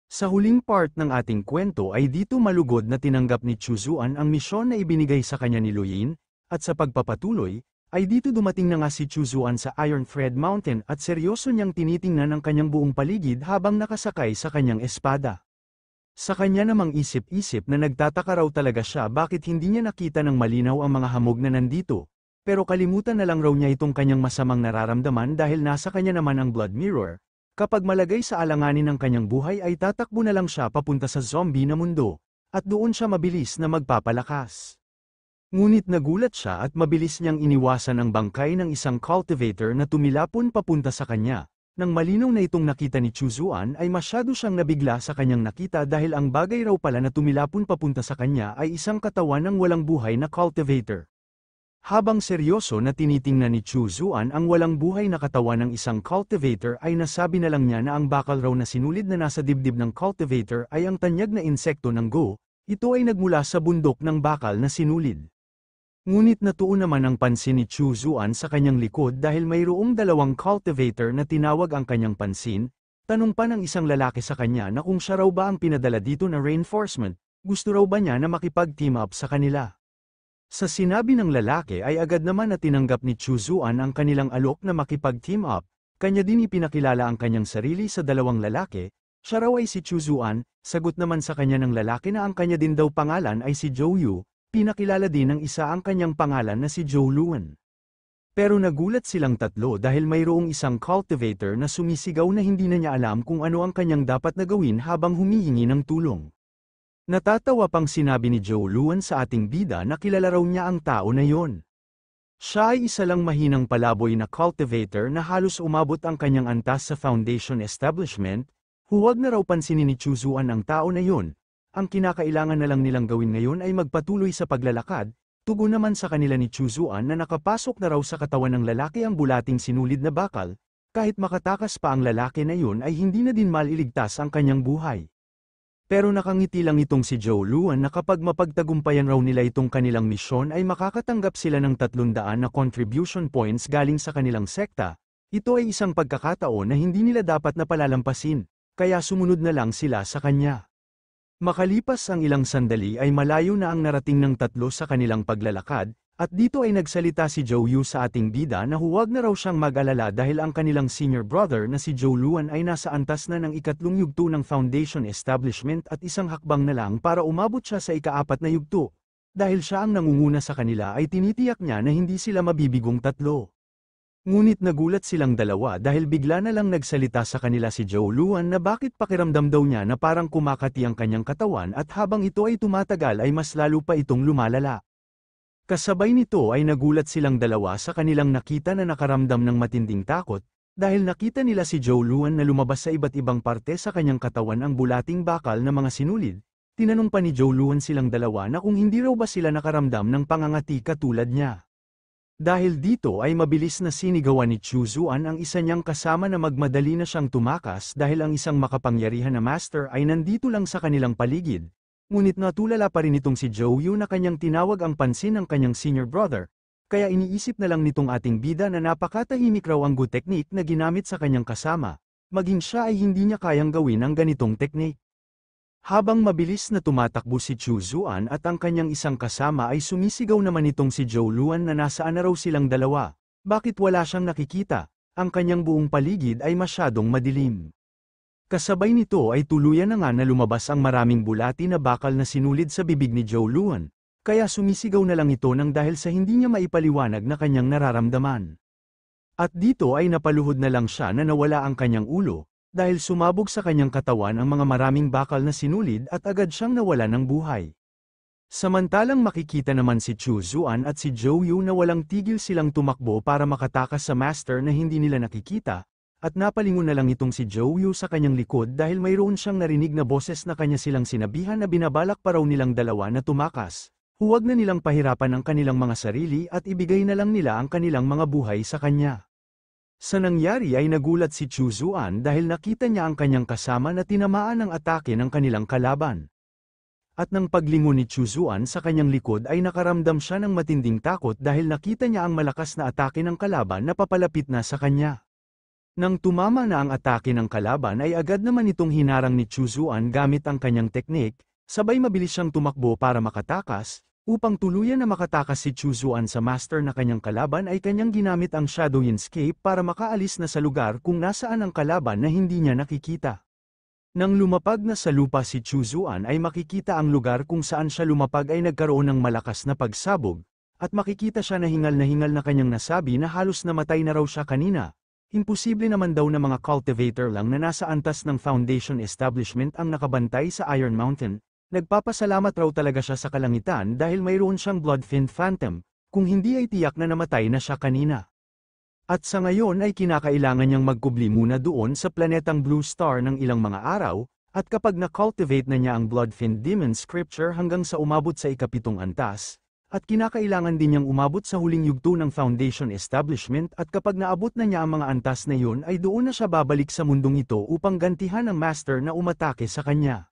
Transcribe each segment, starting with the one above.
Sa huling part ng ating kwento ay dito malugod na tinanggap ni Chuzuan ang misyon na ibinigay sa kanya ni Luyin, at sa pagpapatuloy, ay dito dumating na nga si Chuzuan sa Iron Thread Mountain at seryoso niyang tinitingnan ang kanyang buong paligid habang nakasakay sa kanyang espada. Sa kanya namang isip-isip na nagtataka raw talaga siya bakit hindi niya nakita ng malinaw ang mga hamog na nandito, pero kalimutan na lang raw niya itong kanyang masamang nararamdaman dahil nasa kanya naman ang Blood Mirror. Kapag malagay sa alanganin ng kanyang buhay ay tatakbo na lang siya papunta sa zombie na mundo, at doon siya mabilis na magpapalakas. Ngunit nagulat siya at mabilis niyang iniwasan ang bangkay ng isang cultivator na tumilapon papunta sa kanya. Nang malinaw na itong nakita ni Chuzuan ay masyado siyang nabigla sa kanyang nakita dahil ang bagay raw pala na tumilapon papunta sa kanya ay isang katawan ng walang buhay na cultivator. Habang seryoso na tinitingnan ni Chuzuan ang walang buhay na katawan ng isang cultivator ay nasabi na lang niya na ang bakal raw na sinulid na nasa dibdib ng cultivator ay ang tanyag na insekto ng Go, ito ay nagmula sa bundok ng bakal na sinulid. Ngunit natuon naman ang pansin ni Chuzuan sa kanyang likod dahil mayroong dalawang cultivator na tinawag ang kanyang pansin, tanong pa ng isang lalaki sa kanya na kung siya raw ba ang pinadala dito na reinforcement, gusto raw ba niya na makipag-team up sa kanila. Sa sinabi ng lalaki ay agad naman na tinanggap ni Chuzuan ang kanilang alok na makipag-team up, kanya din ipinakilala ang kanyang sarili sa dalawang lalaki, siya raw ay si Chuzuan, sagot naman sa kanya ng lalaki na ang kanya din daw pangalan ay si Zhou, pinakilala din ng isa ang kanyang pangalan na si Zhou Luan. Pero nagulat silang tatlo dahil mayroong isang cultivator na sumisigaw na hindi na niya alam kung ano ang kanyang dapat na gawin habang humihingi ng tulong. Natatawa pang sinabi ni Zhou Luan sa ating bida na kilala raw niya ang tao na yon. Siya ay isa lang mahinang palaboy na cultivator na halos umabot ang kanyang antas sa Foundation Establishment, huwag na raw pansinin ni Chuzuan ang tao na yon. Ang kinakailangan na lang nilang gawin ngayon ay magpatuloy sa paglalakad, tugon naman sa kanila ni Chuzuan na nakapasok na raw sa katawan ng lalaki ang bulating sinulid na bakal, kahit makatakas pa ang lalaki na yon ay hindi na din maliligtas ang kanyang buhay. Pero nakangiti lang itong si Zhou Luan na kapag mapagtagumpayan raw nila itong kanilang misyon ay makakatanggap sila ng 300 na contribution points galing sa kanilang sekta. Ito ay isang pagkakataon na hindi nila dapat na palalampasin, kaya sumunod na lang sila sa kanya. Makalipas ang ilang sandali ay malayo na ang narating ng tatlo sa kanilang paglalakad, at dito ay nagsalita si Zhou Yu sa ating bida na huwag na raw siyang mag-alala dahil ang kanilang senior brother na si Zhou Luan ay nasa antas na ng ikatlong yugto ng Foundation Establishment at isang hakbang na lang para umabot siya sa ikaapat na yugto. Dahil siya ang nangunguna sa kanila ay tinitiyak niya na hindi sila mabibigong tatlo. Ngunit nagulat silang dalawa dahil bigla na lang nagsalita sa kanila si Zhou Luan na bakit pakiramdam daw niya na parang kumakati ang kanyang katawan at habang ito ay tumatagal ay mas lalo pa itong lumalala. Kasabay nito ay nagulat silang dalawa sa kanilang nakita na nakaramdam ng matinding takot, dahil nakita nila si Zhou Luan na lumabas sa iba't ibang parte sa kanyang katawan ang bulating bakal na mga sinulid. Tinanong pa ni Zhou Luan silang dalawa na kung hindi raw ba sila nakaramdam ng pangangati katulad niya. Dahil dito ay mabilis na sinigawan ni Chuzuan ang isa niyang kasama na magmadali na siyang tumakas dahil ang isang makapangyarihan na master ay nandito lang sa kanilang paligid. Ngunit natulala pa rin itong si Zhou Yu na kanyang tinawag ang pansin ng kanyang senior brother, kaya iniisip na lang nitong ating bida na napakatahimik raw ang good technique na ginamit sa kanyang kasama, maging siya ay hindi niya kayang gawin ang ganitong technique. Habang mabilis na tumatakbo si Chuzuan at ang kanyang isang kasama ay sumisigaw naman itong si Zhou Luan na nasaan na raw silang dalawa, bakit wala siyang nakikita, ang kanyang buong paligid ay masyadong madilim. Kasabay nito ay tuluyan na nga na lumabas ang maraming bulati na bakal na sinulid sa bibig ni Zhou Luan, kaya sumisigaw na lang ito nang dahil sa hindi niya maipaliwanag na kanyang nararamdaman. At dito ay napaluhod na lang siya na nawala ang kanyang ulo, dahil sumabog sa kanyang katawan ang mga maraming bakal na sinulid at agad siyang nawala ng buhay. Samantalang makikita naman si Chuzuan at si Zhou Yu na walang tigil silang tumakbo para makatakas sa master na hindi nila nakikita, at napalingon na lang itong si Zhou Yu sa kanyang likod dahil mayroon siyang narinig na boses na kanya silang sinabihan na binabalak pa raw nilang dalawa na tumakas. Huwag na nilang pahirapan ang kanilang mga sarili at ibigay na lang nila ang kanilang mga buhay sa kanya. Sa nangyari ay nagulat si Chuzuan dahil nakita niya ang kanyang kasama na tinamaan ng atake ng kanilang kalaban. At nang paglingon ni Chuzuan sa kanyang likod ay nakaramdam siya ng matinding takot dahil nakita niya ang malakas na atake ng kalaban na papalapit na sa kanya. Nang tumama na ang atake ng kalaban ay agad naman itong hinarang ni Chuzuan gamit ang kanyang teknik, sabay mabilis siyang tumakbo para makatakas. Upang tuluyan na makatakas si Chuzuan sa master na kanyang kalaban ay kanyang ginamit ang Shadow Escape para makaalis na sa lugar kung nasaan ang kalaban na hindi niya nakikita. Nang lumapag na sa lupa si Chuzuan ay makikita ang lugar kung saan siya lumapag ay nagkaroon ng malakas na pagsabog, at makikita siya na hingal na kanyang nasabi na halos namatay na raw siya kanina. Imposible naman daw na mga cultivator lang na nasa antas ng Foundation Establishment ang nakabantay sa Iron Mountain. Nagpapasalamat raw talaga siya sa kalangitan dahil mayroon siyang Bloodfiend Phantom, kung hindi ay tiyak na namatay na siya kanina. At sa ngayon ay kinakailangan niyang magkubli muna doon sa planetang Blue Star ng ilang mga araw, at kapag na-cultivate na niya ang Bloodfiend Demon Scripture hanggang sa umabot sa ikapitong antas, at kinakailangan din niyang umabot sa huling yugto ng Foundation Establishment at kapag naabot na niya ang mga antas na yun ay doon na siya babalik sa mundong ito upang gantihan ang Master na umatake sa kanya.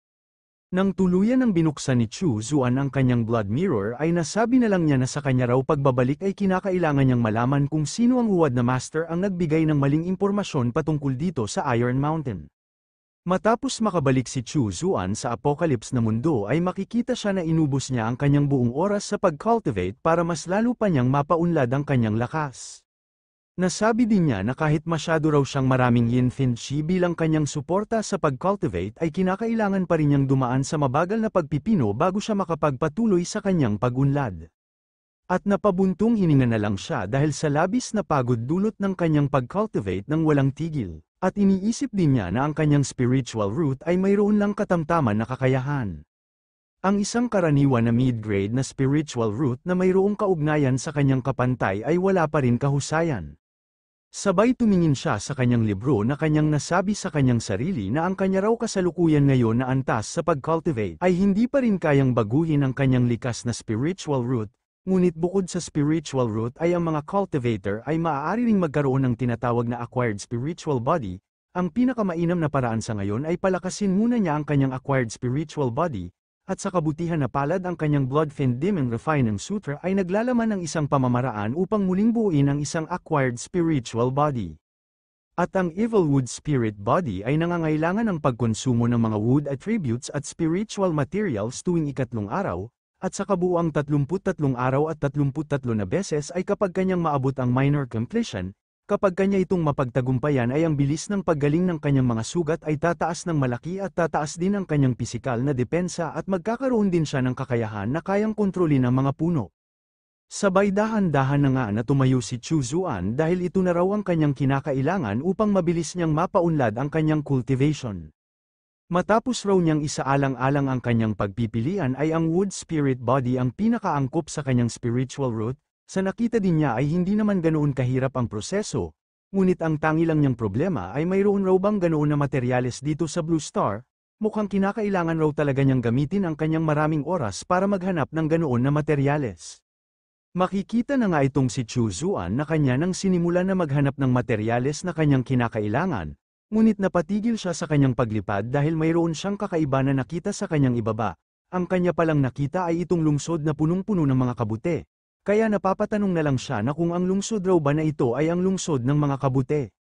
Nang tuluyan ng binuksan ni Chuzuan ang kanyang Blood Mirror ay nasabi na lang niya na sa kanya raw pagbabalik ay kinakailangan niyang malaman kung sino ang huwad na Master ang nagbigay ng maling impormasyon patungkol dito sa Iron Mountain. Matapos makabalik si Chuzuan sa Apocalypse na mundo ay makikita siya na inubos niya ang kanyang buong oras sa pag-cultivate para mas lalo pa niyang mapaunlad ang kanyang lakas. Nasabi din niya na kahit masyado raw siyang maraming Yin-Fin Chi bilang kanyang suporta sa pag-cultivate ay kinakailangan pa rin niyang dumaan sa mabagal na pagpipino bago siya makapagpatuloy sa kanyang pag-unlad. At napabuntong hininga na lang siya dahil sa labis na pagod dulot ng kanyang pag-cultivate ng walang tigil, at iniisip din niya na ang kanyang spiritual root ay mayroon lang katamtaman na kakayahan. Ang isang karaniwan na mid-grade na spiritual root na mayroong kaugnayan sa kanyang kapantay ay wala pa rin kahusayan. Sabay tumingin siya sa kanyang libro na kanyang nasabi sa kanyang sarili na ang kanya raw kasalukuyan ngayon na antas sa pag-cultivate ay hindi pa rin kayang baguhin ang kanyang likas na spiritual root, ngunit bukod sa spiritual root ay ang mga cultivator ay maaari ring magkaroon ng tinatawag na acquired spiritual body. Ang pinakamainam na paraan sa ngayon ay palakasin muna niya ang kanyang acquired spiritual body, at sa kabutihan na palad ang kanyang Bloodfiend Demon Refining Sutra ay naglalaman ng isang pamamaraan upang muling buuin ang isang acquired spiritual body. At ang Evil Wood Spirit Body ay nangangailangan ng pagkonsumo ng mga wood attributes at spiritual materials tuwing ikatlong araw, at sa kabuuang 33 araw at 33 na beses ay kapag kanyang maabot ang minor completion. Kapag kanya itong mapagtagumpayan ay ang bilis ng paggaling ng kanyang mga sugat ay tataas ng malaki at tataas din ang kanyang pisikal na depensa at magkakaroon din siya ng kakayahan na kayang kontrolin ang mga puno. Sabay dahan-dahan na nga na tumayo si Chuzuan dahil ito na raw ang kanyang kinakailangan upang mabilis niyang mapaunlad ang kanyang cultivation. Matapos raw niyang isaalang-alang ang kanyang pagpipilian ay ang Wood Spirit Body ang pinakaangkop sa kanyang spiritual root. Sa nakita din niya ay hindi naman ganoon kahirap ang proseso, ngunit ang tangi lang niyang problema ay mayroon raw bang ganoon na materyales dito sa Blue Star. Mukhang kinakailangan raw talaga niyang gamitin ang kanyang maraming oras para maghanap ng ganoon na materyales. Makikita na nga itong si Chuzuan na kanya nang sinimula na maghanap ng materyales na kanyang kinakailangan, ngunit napatigil siya sa kanyang paglipad dahil mayroon siyang kakaiba na nakita sa kanyang ibaba. Ang kanya palang nakita ay itong lungsod na punong-puno ng mga kabute. Kaya napapatanong na lang siya na kung ang lungsod raw ba na ito ay ang lungsod ng mga kabute.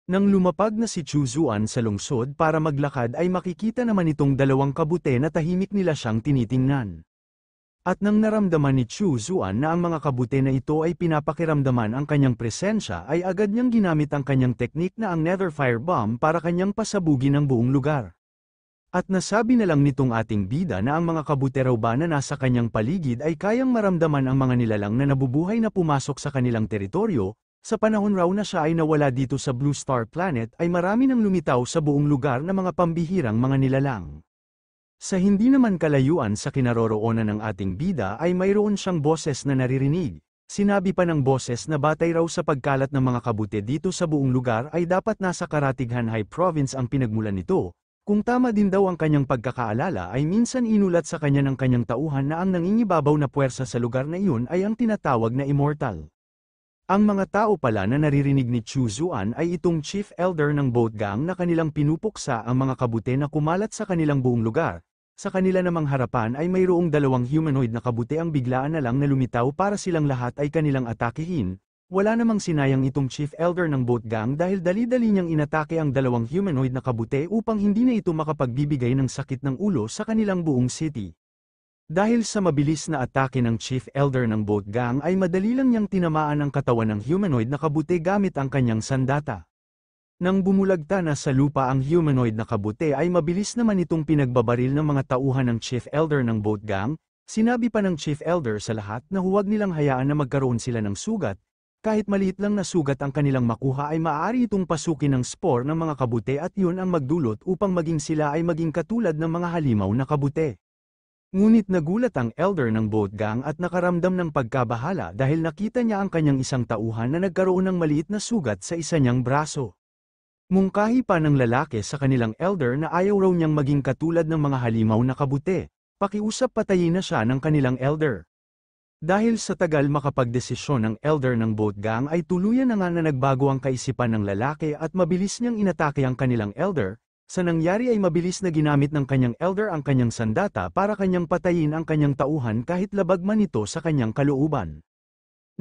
Nang lumapag na si Chuzuan sa lungsod para maglakad ay makikita naman itong dalawang kabute na tahimik nila siyang tinitingnan. At nang naramdaman ni Chuzuan na ang mga kabute na ito ay pinapakiramdaman ang kanyang presensya ay agad niyang ginamit ang kanyang teknik na ang Nether Fire Bomb para kanyang pasabugin ang buong lugar. At nasabi na lang nitong ating bida na ang mga kabute raw ba na nasa kanyang paligid ay kayang maramdaman ang mga nilalang na nabubuhay na pumasok sa kanilang teritoryo. Sa panahon raw na siya ay nawala dito sa Blue Star Planet ay marami nang lumitaw sa buong lugar na mga pambihirang mga nilalang. Sa hindi naman kalayuan sa kinaroroonan ng ating bida ay mayroon siyang boses na naririnig. Sinabi pa ng boses na batay raw sa pagkalat ng mga kabute dito sa buong lugar ay dapat nasa Karatighan High Province ang pinagmulan nito. Kung tama din daw ang kanyang pagkakaalala ay minsan inulat sa kanya ng kanyang tauhan na ang nangingibabaw na puwersa sa lugar na iyon ay ang tinatawag na immortal. Ang mga tao pala na naririnig ni Chuzuan ay itong Chief Elder ng boat gang na kanilang pinupuksa ang mga kabute na kumalat sa kanilang buong lugar. Sa kanila namang harapan ay mayroong dalawang humanoid na kabute ang biglaan na lang na lumitaw para silang lahat ay kanilang atakehin. Wala namang sinayang itong Chief Elder ng boat gang dahil dali-dali niyang inatake ang dalawang humanoid na kabute upang hindi na ito makapagbibigay ng sakit ng ulo sa kanilang buong city. Dahil sa mabilis na atake ng Chief Elder ng boat gang ay madali lang niyang tinamaan ang katawan ng humanoid na kabute gamit ang kanyang sandata. Nang bumulagta na sa lupa ang humanoid na kabute ay mabilis naman itong pinagbabaril ng mga tauhan ng Chief Elder ng boat gang. Sinabi pa ng Chief Elder sa lahat na huwag nilang hayaan na magkaroon sila ng sugat. Kahit maliit lang na sugat ang kanilang makuha ay maaari itong pasukin ng spore ng mga kabute at yun ang magdulot upang maging sila ay maging katulad ng mga halimaw na kabute. Ngunit nagulat ang elder ng boat gang at nakaramdam ng pagkabahala dahil nakita niya ang kanyang isang tauhan na nagkaroon ng maliit na sugat sa isa niyang braso. Mungkahi pa ng lalaki sa kanilang elder na ayaw raw niyang maging katulad ng mga halimaw na kabute. Pakiusap patayin na siya ng kanilang elder. Dahil sa tagal makapagdesisyon ng elder ng boat gang ay tuluyan na nga na nagbago ang kaisipan ng lalaki at mabilis niyang inatake ang kanilang elder. Sa nangyari ay mabilis na ginamit ng kanyang elder ang kanyang sandata para kanyang patayin ang kanyang tauhan kahit labag man ito sa kanyang kalooban.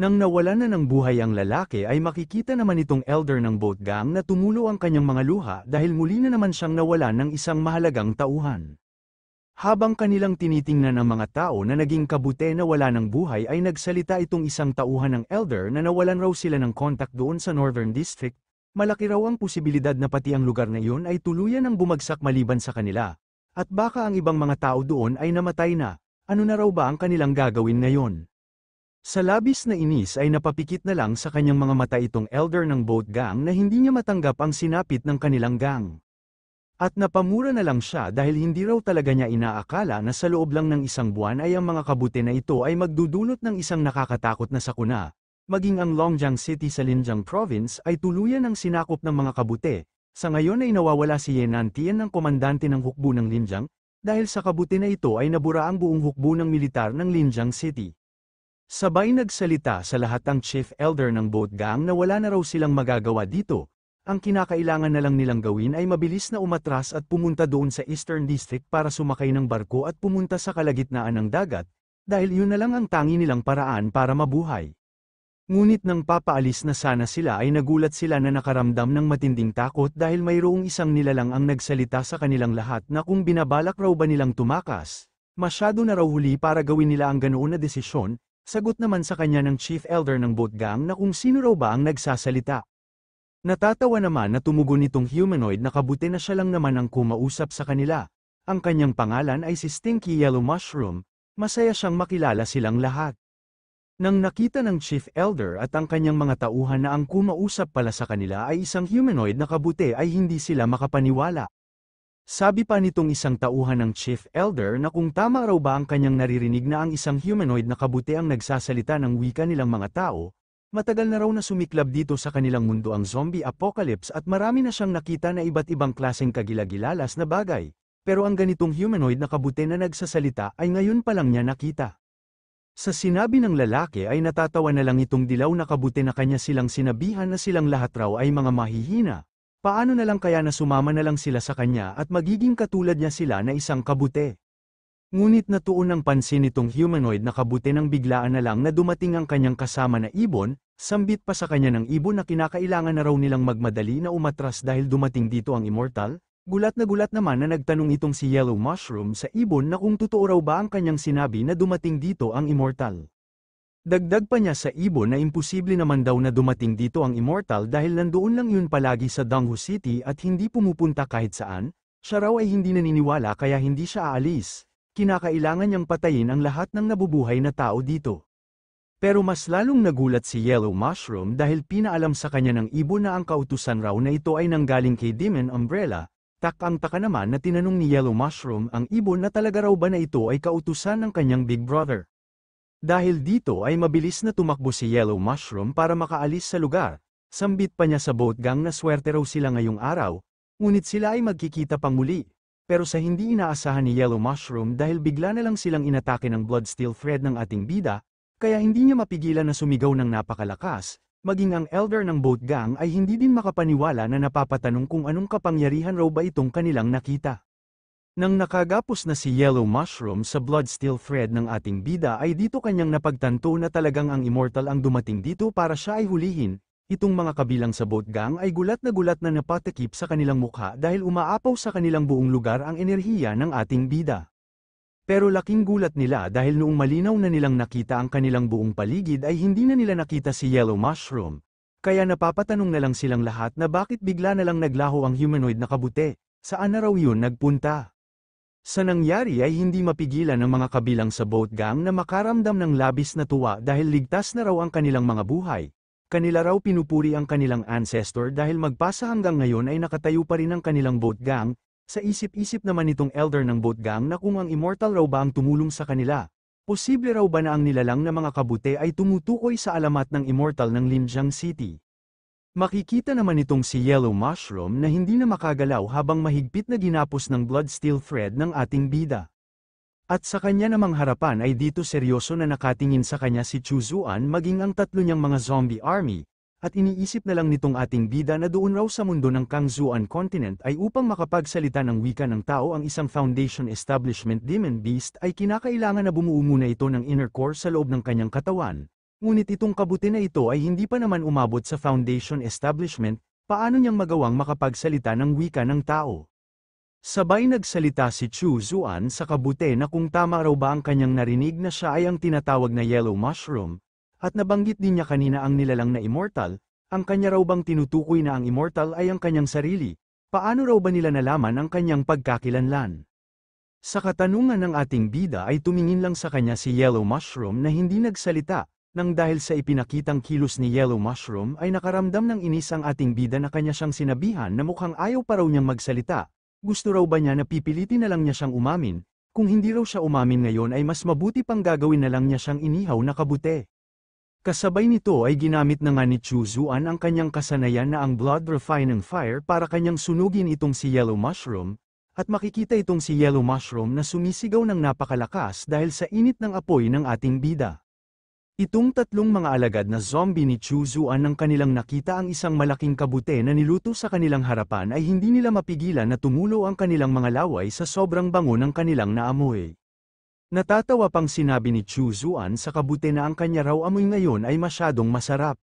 Nang nawalan na ng buhay ang lalaki ay makikita naman itong elder ng boat gang na tumulo ang kanyang mga luha dahil muli na naman siyang nawalan ng isang mahalagang tauhan. Habang kanilang tinitingnan ang mga tao na naging kabute na wala ng buhay ay nagsalita itong isang tauhan ng elder na nawalan raw sila ng kontak doon sa Northern District. Malaki raw ang posibilidad na pati ang lugar na iyon ay tuluyan ng bumagsak maliban sa kanila. At baka ang ibang mga tao doon ay namatay na. Ano na raw ba ang kanilang gagawin ngayon? Sa labis na inis ay napapikit na lang sa kanyang mga mata itong elder ng boat gang na hindi niya matanggap ang sinapit ng kanilang gang. At napamura na lang siya dahil hindi raw talaga niya inaakala na sa loob lang ng isang buwan ay ang mga kabute na ito ay magdudulot ng isang nakakatakot na sakuna. Maging ang Longjiang City sa Linjiang Province ay tuluyan ng sinakop ng mga kabute. Sa ngayon ay nawawala si Ye Nantian ng komandante ng hukbo ng Linjiang, dahil sa kabute na ito ay nabura ang buong hukbo ng militar ng Linjiang City. Sabay nagsalita sa lahat ang Chief Elder ng boat gang na wala na raw silang magagawa dito. Ang kinakailangan na lang nilang gawin ay mabilis na umatras at pumunta doon sa Eastern District para sumakay ng barko at pumunta sa kalagitnaan ng dagat, dahil yun na lang ang tangi nilang paraan para mabuhay. Ngunit nang papaalis na sana sila ay nagulat sila na nakaramdam ng matinding takot dahil mayroong isang nilalang ang nagsalita sa kanilang lahat na kung binabalak raw ba nilang tumakas, masyado na raw huli para gawin nila ang ganoon na desisyon. Sagot naman sa kanya ng Chief Elder ng boat gang na kung sino raw ba ang nagsasalita. Natatawa naman na tumugon nitong humanoid na kabute na siya lang naman ang kumausap sa kanila. Ang kanyang pangalan ay si Stinky Yellow Mushroom. Masaya siyang makilala silang lahat. Nang nakita ng Chief Elder at ang kanyang mga tauhan na ang kumausap pala sa kanila ay isang humanoid na kabute ay hindi sila makapaniwala. Sabi pa nitong isang tauhan ng Chief Elder na kung tama raw ba ang kanyang naririnig na ang isang humanoid na kabute ang nagsasalita ng wika nilang mga tao, matagal na raw na sumiklab dito sa kanilang mundo ang zombie apocalypse at marami na siyang nakita na iba't ibang klaseng kagilagilalas na bagay, pero ang ganitong humanoid na kabute na nagsasalita ay ngayon pa lang niya nakita. Sa sinabi ng lalaki ay natatawa na lang itong dilaw na kabute na kanya silang sinabihan na silang lahat raw ay mga mahihina. Paano na lang kaya na sumama na lang sila sa kanya at magiging katulad niya sila na isang kabute? Ngunit natuon ng pansin itong humanoid na kabute nang biglaan na lang na dumating ang kanyang kasama na ibon, sambit pa sa kanya ng ibon na kinakailangan na raw nilang magmadali na umatras dahil dumating dito ang immortal. Gulat naman na nagtanong itong si Yellow Mushroom sa ibon na kung totoo raw ba ang kanyang sinabi na dumating dito ang immortal. Dagdag pa niya sa ibon na imposible naman daw na dumating dito ang immortal dahil nandoon lang yun palagi sa Donghu City at hindi pumupunta kahit saan. Siya raw ay hindi naniniwala kaya hindi siya aalis. Kinakailangan niyang patayin ang lahat ng nabubuhay na tao dito. Pero mas lalong nagulat si Yellow Mushroom dahil pinaalam sa kanya ng ibon na ang kautusan raw na ito ay nanggaling kay Demon Umbrella. Takang-taka naman na tinanong ni Yellow Mushroom ang ibon na talaga raw ba na ito ay kautusan ng kanyang big brother. Dahil dito ay mabilis na tumakbo si Yellow Mushroom para makaalis sa lugar. Sambit pa niya sa boat gang na swerte raw sila ngayong araw, ngunit sila ay magkikita pang muli. Pero sa hindi inaasahan ni Yellow Mushroom dahil bigla na lang silang inatake ng Bloodsteel Thread ng ating bida, kaya hindi niya mapigilan na sumigaw ng napakalakas. Maging ang elder ng boat gang ay hindi din makapaniwala na napapatanong kung anong kapangyarihan raw ba itong kanilang nakita. Nang nakagapos na si Yellow Mushroom sa Bloodsteel thread ng ating bida ay dito kanyang napagtanto na talagang ang Immortal ang dumating dito para siya ay hulihin. Itong mga kabilang sa boat gang ay gulat na napatakip sa kanilang mukha dahil umaapaw sa kanilang buong lugar ang enerhiya ng ating bida. Pero laking gulat nila dahil noong malinaw na nilang nakita ang kanilang buong paligid ay hindi na nila nakita si Yellow Mushroom. Kaya napapatanong na lang silang lahat na bakit bigla na lang naglaho ang humanoid na kabute, saan na raw yun nagpunta. Sa nangyari ay hindi mapigilan ng mga kabilang sa boat gang na makaramdam ng labis na tuwa dahil ligtas na raw ang kanilang mga buhay. Kanila raw pinupuri ang kanilang ancestor dahil magpasa hanggang ngayon ay nakatayo pa rin ang kanilang boat gang. Sa isip-isip naman itong elder ng boat gang na kung ang Immortal raw ba ang tumulong sa kanila. Posible raw ba na ang nilalang na mga kabute ay tumutukoy sa alamat ng Immortal ng Lianjiang City. Makikita naman itong si Yellow Mushroom na hindi na makagalaw habang mahigpit na ginapos ng Bloodsteel thread ng ating bida. At sa kanya namang harapan ay dito seryoso na nakatingin sa kanya si Chuzuan maging ang tatlo niyang mga zombie army, at iniisip na lang nitong ating bida na doon raw sa mundo ng Kangzuan Continent ay upang makapagsalita ng wika ng tao ang isang Foundation Establishment Demon Beast ay kinakailangan na bumuo muna ito ng inner core sa loob ng kanyang katawan. Ngunit itong kabute na ito ay hindi pa naman umabot sa Foundation Establishment, paano niyang magawang makapagsalita ng wika ng tao? Sabay nagsalita si Chu Zuan sa kabute na kung tama raw ba ang kanyang narinig na siya ay ang tinatawag na Yellow Mushroom, at nabanggit din niya kanina ang nilalang na Immortal, ang kanya raw bang tinutukoy na ang Immortal ay ang kanyang sarili, paano raw ba nila nalaman ang kanyang pagkakilanlan? Sa katanungan ng ating bida ay tumingin lang sa kanya si Yellow Mushroom na hindi nagsalita. Nang dahil sa ipinakitang kilos ni Yellow Mushroom ay nakaramdam ng inis ang ating bida na kanya siyang sinabihan na mukhang ayaw pa raw niyang magsalita. Gusto raw ba niya na pipilitin na lang niya siyang umamin? Kung hindi raw siya umamin ngayon ay mas mabuti pang gagawin na lang niya siyang inihaw na kabute. Kasabay nito ay ginamit na nga ni Chuzuan ang kanyang kasanayan na ang Blood Refining Fire para kanyang sunugin itong si Yellow Mushroom, at makikita itong si Yellow Mushroom na sumisigaw ng napakalakas dahil sa init ng apoy ng ating bida. Itong tatlong mga alagad na zombie ni Chuzuan nang kanilang nakita ang isang malaking kabute na niluto sa kanilang harapan ay hindi nila mapigilan na tumulo ang kanilang mga laway sa sobrang bango ng kanilang naamoy. Natatawa pang sinabi ni Chuzuan sa kabute na ang kanya raw amoy ngayon ay masyadong masarap.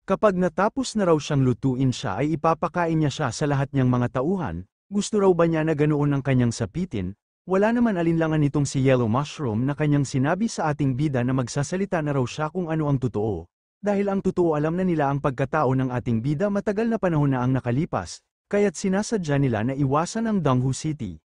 Kapag natapos na raw siyang lutuin siya ay ipapakain niya siya sa lahat niyang mga tauhan, gusto raw ba niya na ganoon ang kanyang sapitin? Wala naman alinlangan nitong si Yellow Mushroom na kanyang sinabi sa ating bida na magsasalita na raw siya kung ano ang totoo. Dahil ang totoo alam na nila ang pagkatao ng ating bida matagal na panahon na ang nakalipas, kaya't sinasadya nila na iwasan ang Donghu City.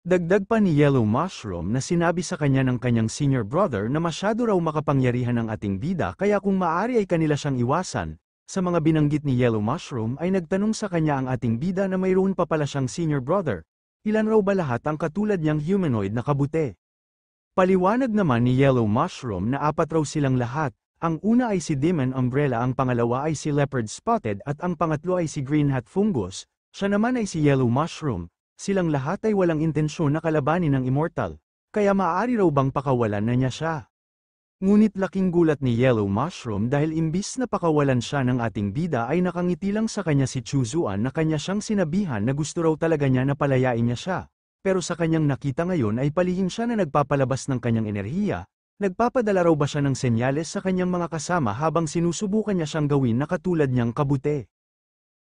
Dagdag pa ni Yellow Mushroom na sinabi sa kanya ng kanyang senior brother na masyado raw makapangyarihan ng ating bida kaya kung maaari ay kanila siyang iwasan. Sa mga binanggit ni Yellow Mushroom ay nagtanong sa kanya ang ating bida na mayroon pa pala siyang senior brother. Ilan raw ba lahat ang katulad niyang humanoid na kabute? Paliwanag naman ni Yellow Mushroom na 4 raw silang lahat, ang una ay si Demon Umbrella, ang pangalawa ay si Leopard Spotted at ang pangatlo ay si Green Hat Fungus, siya naman ay si Yellow Mushroom, silang lahat ay walang intensyon na kalabanin ng Immortal, kaya maaari raw bang pakawalan na niya siya? Ngunit laking gulat ni Yellow Mushroom dahil imbis na pakawalan siya ng ating bida ay nakangiti lang sa kanya si Chuzuan na kanya siyang sinabihan na gusto raw talaga niya na palayain niya siya. Pero sa kanyang nakita ngayon ay palihim siya na nagpapalabas ng kanyang enerhiya, nagpapadala raw ba siya ng senyales sa kanyang mga kasama habang sinusubukan niya siyang gawin na katulad niyang kabute.